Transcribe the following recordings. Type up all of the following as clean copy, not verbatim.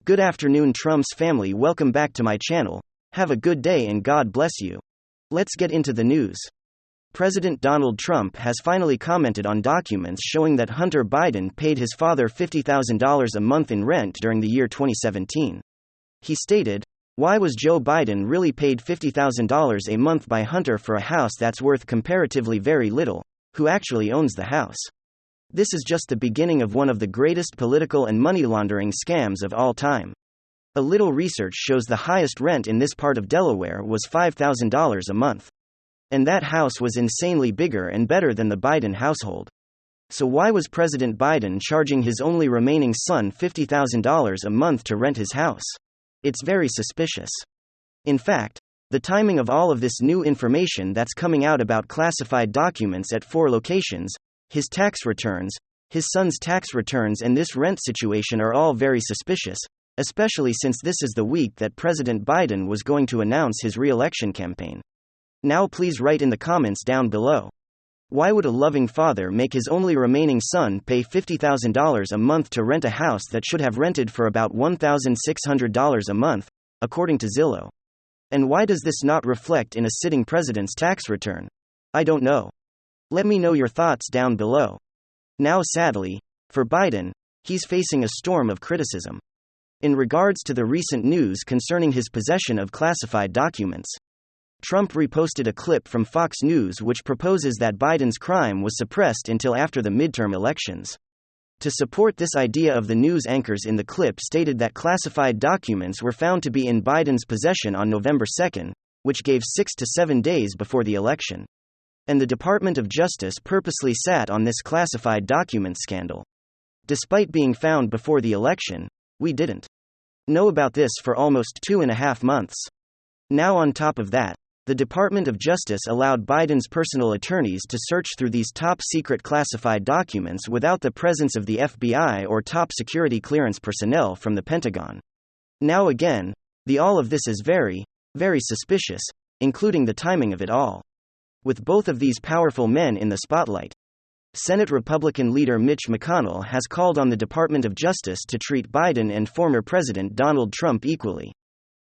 Good afternoon, Trump's family. Welcome back to my channel. Have a good day and God bless you. Let's get into the news. President Donald Trump has finally commented on documents showing that Hunter Biden paid his father $50,000 a month in rent during the year 2017. He stated, "Why was Joe Biden really paid $50,000 a month by Hunter for a house that's worth comparatively very little? Who actually owns the house? This is just the beginning of one of the greatest political and money laundering scams of all time." A little research shows the highest rent in this part of Delaware was $5,000 a month. And that house was insanely bigger and better than the Biden household. So why was President Biden charging his only remaining son $50,000 a month to rent his house? It's very suspicious. In fact, the timing of all of this new information that's coming out about classified documents at 4 locations, his tax returns, his son's tax returns, and this rent situation are all very suspicious, especially since this is the week that President Biden was going to announce his re-election campaign. Now please write in the comments down below. Why would a loving father make his only remaining son pay $50,000 a month to rent a house that should have rented for about $1,600 a month, according to Zillow? And why does this not reflect in a sitting president's tax return? I don't know. Let me know your thoughts down below. Now sadly, for Biden, he's facing a storm of criticism. In regards to the recent news concerning his possession of classified documents, Trump reposted a clip from Fox News which proposes that Biden's crime was suppressed until after the midterm elections. To support this idea of the news anchors in the clip stated that classified documents were found to be in Biden's possession on November 2, which gave 6 to 7 days before the election. And the Department of Justice purposely sat on this classified document scandal. Despite being found before the election, we didn't know about this for almost 2.5 months. Now on top of that, the Department of Justice allowed Biden's personal attorneys to search through these top-secret classified documents without the presence of the FBI or top security clearance personnel from the Pentagon. Now again, all of this is very, very suspicious, including the timing of it all. With both of these powerful men in the spotlight, Senate Republican leader Mitch McConnell has called on the Department of Justice to treat Biden and former President Donald Trump equally.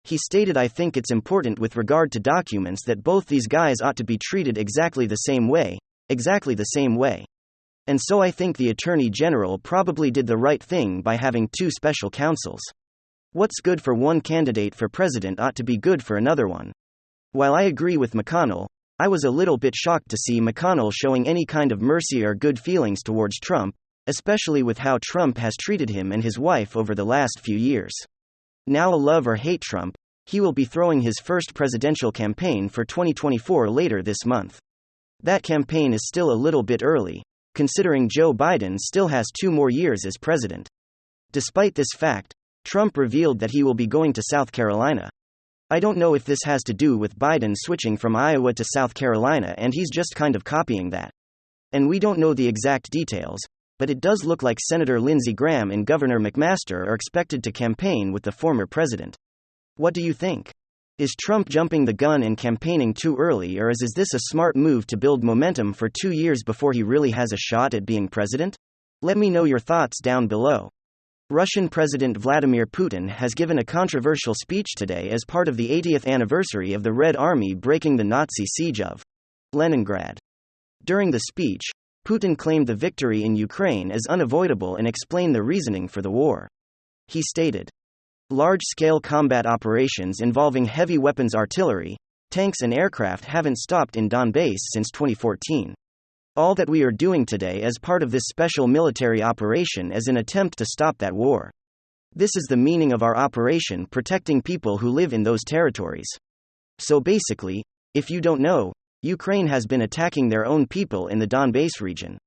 He stated, "I think it's important with regard to documents that both these guys ought to be treated exactly the same way. And so I think the Attorney General probably did the right thing by having 2 special counsels. What's good for one candidate for president ought to be good for another one." While I agree with McConnell, I was a little bit shocked to see McConnell showing any kind of mercy or good feelings towards Trump, especially with how Trump has treated him and his wife over the last few years. Now love or hate Trump, he will be throwing his first presidential campaign for 2024 later this month. That campaign is still a little bit early, considering Joe Biden still has 2 more years as president. Despite this fact, Trump revealed that he will be going to South Carolina. I don't know if this has to do with Biden switching from Iowa to South Carolina and he's just kind of copying that. And we don't know the exact details, but it does look like Senator Lindsey Graham and Governor McMaster are expected to campaign with the former president. What do you think? Is Trump jumping the gun and campaigning too early, or is this a smart move to build momentum for 2 years before he really has a shot at being president? Let me know your thoughts down below. Russian President Vladimir Putin has given a controversial speech today as part of the 80th anniversary of the Red Army breaking the Nazi siege of Leningrad. During the speech, Putin claimed the victory in Ukraine as unavoidable and explained the reasoning for the war. He stated, "Large-scale combat operations involving heavy weapons artillery, tanks and aircraft haven't stopped in Donbass since 2014. All that we are doing today as part of this special military operation is an attempt to stop that war. This is the meaning of our operation, protecting people who live in those territories." So basically, if you don't know, Ukraine has been attacking their own people in the Donbass region.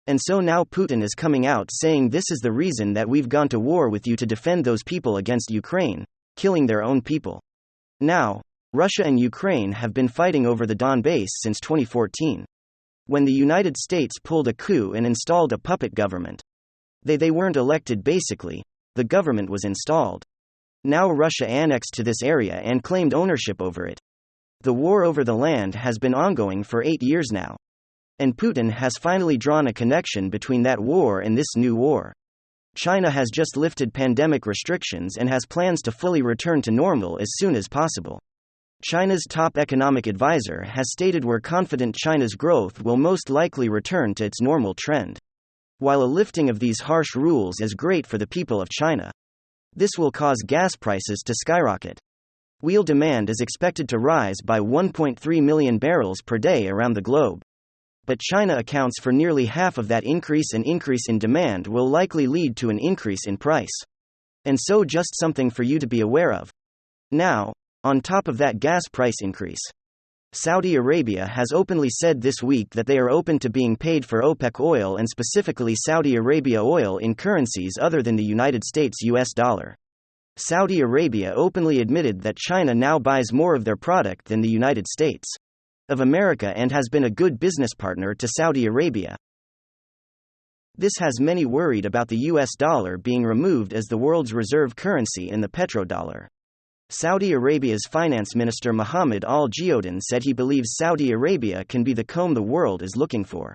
And so now Putin is coming out saying this is the reason that we've gone to war with you, to defend those people against Ukraine, killing their own people. Now, Russia and Ukraine have been fighting over the Donbass since 2014. When the United States pulled a coup and installed a puppet government. They weren't elected basically, the government was installed. Now Russia annexed to this area and claimed ownership over it. The war over the land has been ongoing for 8 years now. And Putin has finally drawn a connection between that war and this new war. China has just lifted pandemic restrictions and has plans to fully return to normal as soon as possible. China's top economic advisor has stated we're confident China's growth will most likely return to its normal trend. While a lifting of these harsh rules is great for the people of China, this will cause gas prices to skyrocket. Oil demand is expected to rise by 1.3 million barrels per day around the globe. But China accounts for nearly half of that increase. An increase in demand will likely lead to an increase in price. And so, just something for you to be aware of. Now, on top of that gas price increase, Saudi Arabia has openly said this week that they are open to being paid for OPEC oil and specifically Saudi Arabia oil in currencies other than the United States US dollar. Saudi Arabia openly admitted that China now buys more of their product than the United States of America and has been a good business partner to Saudi Arabia. This has many worried about the US dollar being removed as the world's reserve currency and the petrodollar. Saudi Arabia's finance minister Mohammed Al-Jiyoudan said he believes Saudi Arabia can be the comb the world is looking for.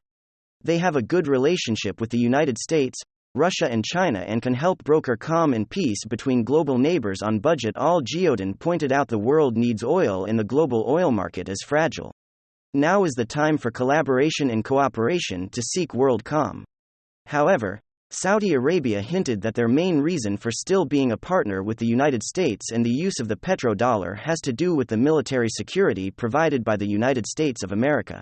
They have a good relationship with the United States, Russia and China and can help broker calm and peace between global neighbors on budget. Al-Jiyoudan pointed out the world needs oil and the global oil market is fragile. Now is the time for collaboration and cooperation to seek world calm. However, Saudi Arabia hinted that their main reason for still being a partner with the United States and the use of the petrodollar has to do with the military security provided by the United States of America.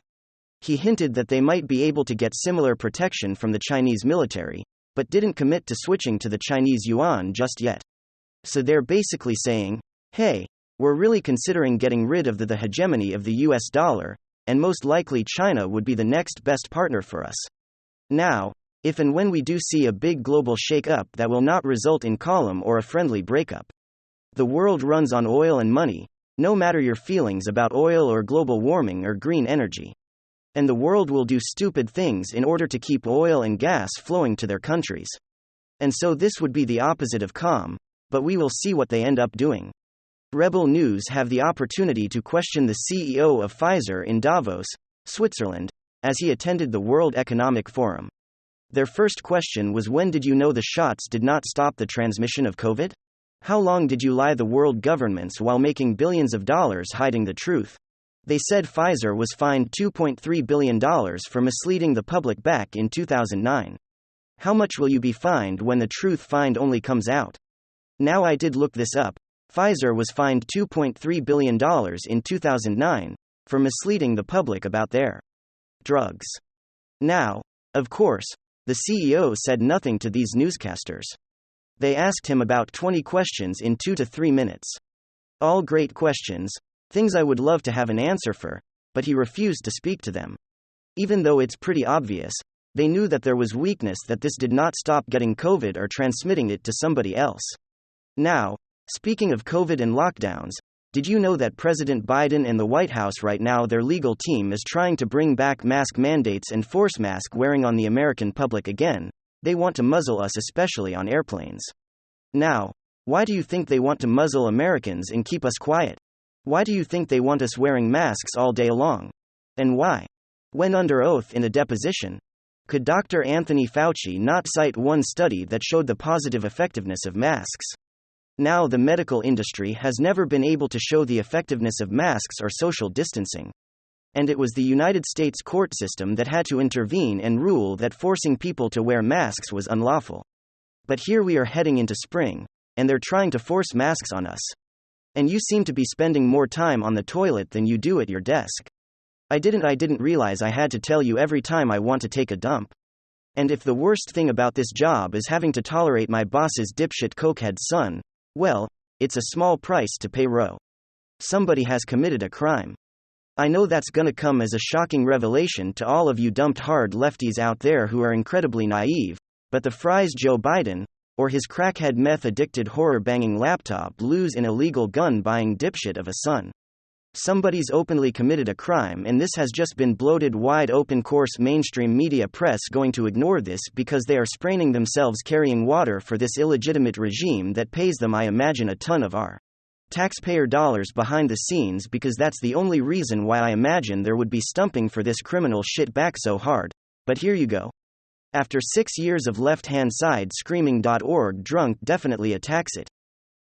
He hinted that they might be able to get similar protection from the Chinese military, but didn't commit to switching to the Chinese yuan just yet. So they're basically saying, hey, we're really considering getting rid of the hegemony of the US dollar, and most likely China would be the next best partner for us. Now, if and when we do see a big global shake-up that will not result in calm or a friendly breakup. The world runs on oil and money, no matter your feelings about oil or global warming or green energy. And the world will do stupid things in order to keep oil and gas flowing to their countries. And so this would be the opposite of calm, but we will see what they end up doing. Rebel News have the opportunity to question the CEO of Pfizer in Davos, Switzerland, as he attended the World Economic Forum. Their first question was, when did you know the shots did not stop the transmission of COVID? How long did you lie the world governments while making billions of dollars hiding the truth? They said Pfizer was fined $2.3 billion for misleading the public back in 2009. How much will you be fined when the truth find only comes out? Now I did look this up. Pfizer was fined $2.3 billion in 2009 for misleading the public about their drugs. Now, of course, the CEO said nothing to these newscasters. They asked him about 20 questions in 2 to 3 minutes. All great questions, things I would love to have an answer for, but he refused to speak to them. Even though it's pretty obvious, they knew that there was weakness, that this did not stop getting COVID or transmitting it to somebody else. Now, speaking of COVID and lockdowns, did you know that President Biden and the White House right now, their legal team is trying to bring back mask mandates and force mask wearing on the American public again? They want to muzzle us, especially on airplanes. Now, why do you think they want to muzzle Americans and keep us quiet? Why do you think they want us wearing masks all day long? And why? When under oath in a deposition, could Dr. Anthony Fauci not cite one study that showed the positive effectiveness of masks? Now the medical industry has never been able to show the effectiveness of masks or social distancing. And it was the United States court system that had to intervene and rule that forcing people to wear masks was unlawful. But here we are heading into spring, and they're trying to force masks on us. And you seem to be spending more time on the toilet than you do at your desk. I didn't realize I had to tell you every time I want to take a dump. And if the worst thing about this job is having to tolerate my boss's dipshit cokehead son, well, it's a small price to pay. Somebody has committed a crime. I know that's gonna come as a shocking revelation to all of you dumped hard lefties out there who are incredibly naive, but the fries Joe Biden, or his crackhead meth-addicted horror-banging laptop-lose an illegal gun-buying dipshit of a son. Somebody's openly committed a crime, and this has just been bloated wide-open course mainstream media press going to ignore this because they are spraining themselves carrying water for this illegitimate regime that pays them, I imagine, a ton of our taxpayer dollars behind the scenes, because that's the only reason why I imagine there would be stumping for this criminal shit back so hard. But here you go. After 6 years of left-hand side screaming.org drunk definitely attacks it.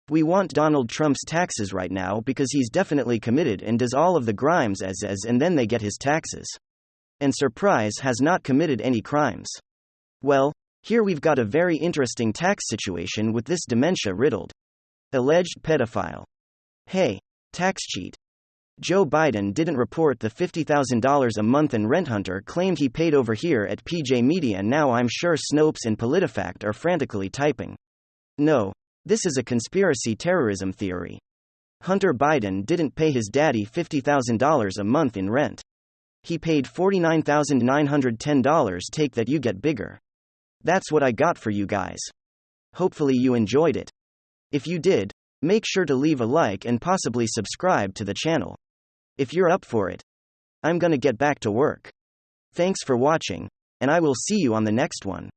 We want Donald Trump's taxes right now because he's definitely committed and does all of the crimes as and then they get his taxes. And surprise, has not committed any crimes. Well, here we've got a very interesting tax situation with this dementia-riddled alleged pedophile. Hey, tax cheat. Joe Biden didn't report the $50,000 a month and RentHunter claimed he paid over here at PJ Media. Now I'm sure Snopes and PolitiFact are frantically typing. No, this is a conspiracy terrorism theory. Hunter Biden didn't pay his daddy $50,000 a month in rent. He paid $49,910. Take that, you get bigger. That's what I got for you guys. Hopefully you enjoyed it. If you did, make sure to leave a like and possibly subscribe to the channel. If you're up for it, I'm gonna get back to work. Thanks for watching, and I will see you on the next one.